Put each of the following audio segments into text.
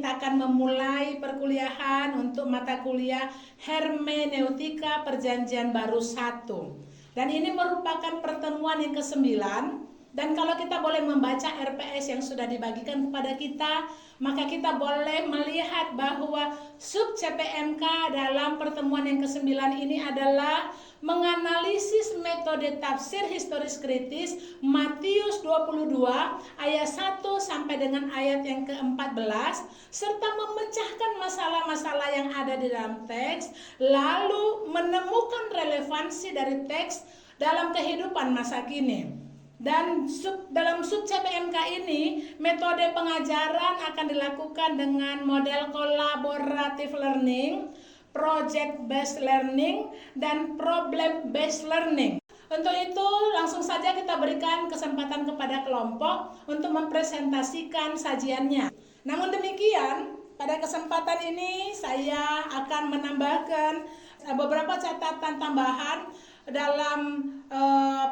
kita akan memulai perkuliahan untuk mata kuliah Hermeneutika Perjanjian Baru 1. Dan ini merupakan pertemuan yang ke-9. Dan kalau kita boleh membaca RPS yang sudah dibagikan kepada kita, maka kita boleh melihat bahwa sub CPMK dalam pertemuan yang ke-9 ini adalah menganalisis metode tafsir historis kritis Matius 22 ayat 1 sampai dengan ayat yang ke-14, serta memecahkan masalah-masalah yang ada di dalam teks, lalu menemukan relevansi dari teks dalam kehidupan masa kini. Dan dalam sub CPMK ini, metode pengajaran akan dilakukan dengan model collaborative learning, project based learning, dan problem based learning. Untuk itu, langsung saja kita berikan kesempatan kepada kelompok untuk mempresentasikan sajiannya. Namun demikian, pada kesempatan ini saya akan menambahkan beberapa catatan tambahan dalam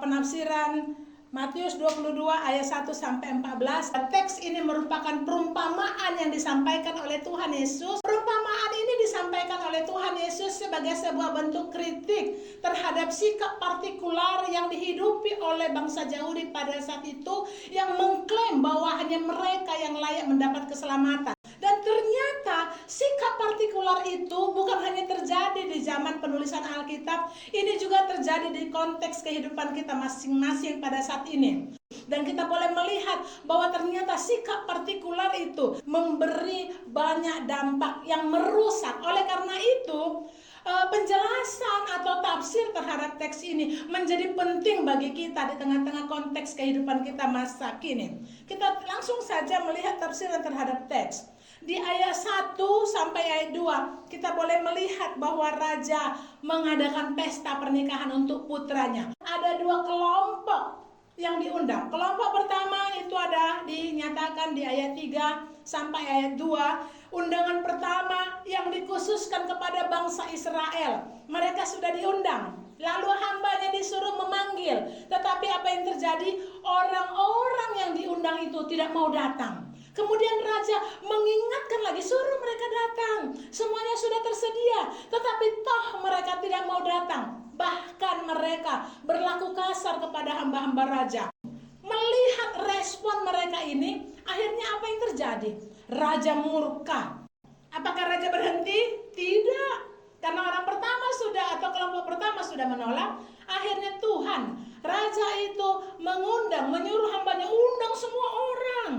penafsiran Matius 22 ayat 1 sampai 14. Teks ini merupakan perumpamaan yang disampaikan oleh Tuhan Yesus. Perumpamaan ini disampaikan oleh Tuhan Yesus sebagai sebuah bentuk kritik terhadap sikap partikular yang dihidupi oleh bangsa Yahudi pada saat itu, yang mengklaim bahwa hanya mereka yang layak mendapat keselamatan. Dan ternyata sikap partikular itu bukan hanya terjadi di zaman penulisan Alkitab, ini juga terjadi di konteks kehidupan kita masing-masing pada saat ini. Dan kita boleh melihat bahwa ternyata sikap partikular itu memberi banyak dampak yang merusak. Oleh karena itu, penjelasan atau tafsir terhadap teks ini menjadi penting bagi kita di tengah-tengah konteks kehidupan kita masa kini. Kita langsung saja melihat tafsiran terhadap teks. Di ayat 1 sampai ayat 2 kita boleh melihat bahwa raja mengadakan pesta pernikahan untuk putranya. Ada dua kelompok yang diundang. Kelompok pertama itu ada dinyatakan di ayat 3 sampai ayat 2. Undangan pertama yang dikhususkan kepada bangsa Israel. Mereka sudah diundang. Lalu hambanya disuruh memanggil. Tetapi apa yang terjadi? Orang-orang yang diundang itu tidak mau datang. Kemudian raja mengingatkan lagi, suruh mereka datang. Semuanya sudah tersedia. Tetapi toh mereka tidak mau datang. Bahkan mereka berlaku kasar kepada hamba-hamba raja. Melihat respon mereka ini, akhirnya apa yang terjadi? Raja murka. Apakah raja berhenti? Tidak. Karena orang pertama sudah, atau kelompok pertama sudah menolak. Akhirnya Tuhan, raja itu mengundang, menyuruh hambanya, undang semua orang.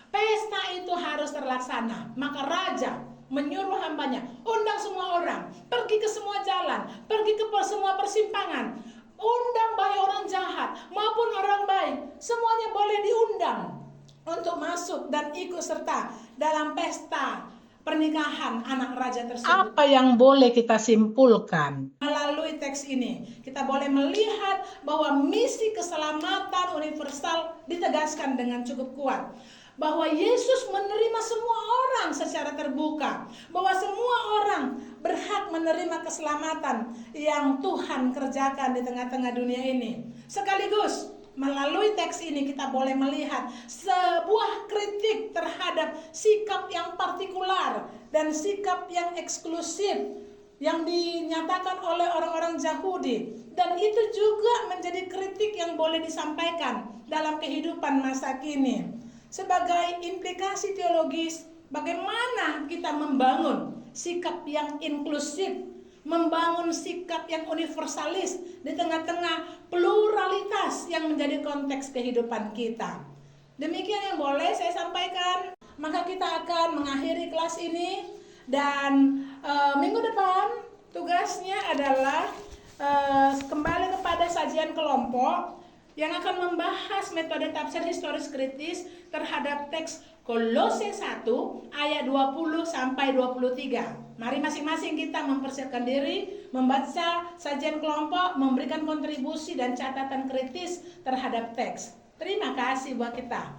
Pesta itu harus terlaksana. Maka raja menyuruh hambanya, undang semua orang, pergi ke semua jalan, pergi ke semua persimpangan, undang baik orang jahat maupun orang baik, semuanya boleh diundang untuk masuk dan ikut serta dalam pesta pernikahan anak raja tersebut. Apa yang boleh kita simpulkan melalui teks ini? Kita boleh melihat bahwa misi keselamatan universal ditegaskan dengan cukup kuat. Bahwa Yesus menerima semua orang secara terbuka. Bahwa semua orang berhak menerima keselamatan yang Tuhan kerjakan di tengah-tengah dunia ini. Sekaligus melalui teks ini kita boleh melihat sebuah kritik terhadap sikap yang partikular dan sikap yang eksklusif yang dinyatakan oleh orang-orang Yahudi. Dan itu juga menjadi kritik yang boleh disampaikan dalam kehidupan masa kini. Sebagai implikasi teologis, bagaimana kita membangun sikap yang inklusif, membangun sikap yang universalis di tengah-tengah pluralitas yang menjadi konteks kehidupan kita. Demikian yang boleh saya sampaikan. Maka kita akan mengakhiri kelas ini, dan minggu depan tugasnya adalah kembali kepada sajian kelompok yang akan membahas metode tafsir historis kritis terhadap teks Kolose 1 ayat 20 sampai 23. Mari masing-masing kita mempersiapkan diri, membaca sajian kelompok, memberikan kontribusi dan catatan kritis terhadap teks. Terima kasih buat kita.